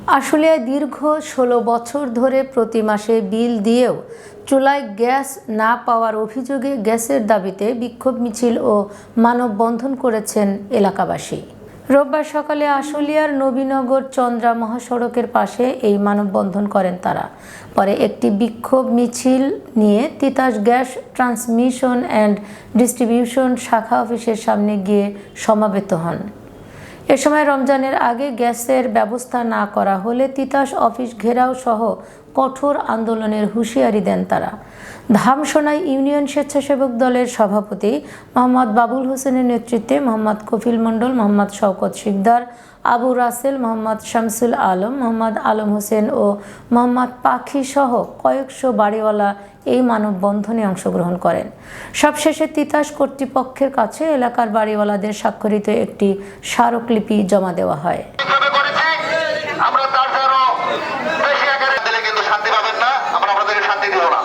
আশুলিয়ায় দীর্ঘ ১৬ বছর ধরে প্রতি মাসে বিল দিয়েও চুলায় গ্যাস না পাওয়ার অভিযোগে গ্যাসের দাবিতে বিক্ষোভ মিছিল ও মানববন্ধন করেছেন এলাকাবাসী। রোববার সকালে আশুলিয়ার নবীনগর চন্দ্রা মহাসড়কের পাশে এই মানববন্ধন করেন তারা। পরে একটি বিক্ষোভ মিছিল নিয়ে Titas gas transmission and distribution শাখা অফিসের সামনে গিয়ে সমবেত হন। এ সময় রমজানের আগে গ্যাসের ব্যবস্থা না করা হলে তিতাস অফিস ঘেরাও সহ কঠোর আন্দোলনের হুঁশিয়ারি দেন তারা। ধামসোনাই ইউনিয়ন স্বেচ্ছাসেবক দলের সভাপতি মোহাম্মদ বাবুল হোসেনের নেতৃত্বে মোহাম্মদ কফিল মণ্ডল, মোহাম্মদ শওকত শিকদার, আবু রাসেল, মোহাম্মদ শামসুল আলম, মোহাম্মদ আলম হোসেন ও মোহাম্মদ পাখি সহ কয়েকশো বাড়িওয়ালা এই মানববন্ধনে অংশগ্রহণ করেন। সবশেষে তিতাস কর্তৃপক্ষের কাছে এলাকার বাড়িওয়ালাদের স্বাক্ষরিত একটি স্মারকলিপি জমা দেওয়া হয়। আমরা তার কিন্তু শান্তি পাবেন না, আমরা আপনাদেরকে শান্তি দিব না।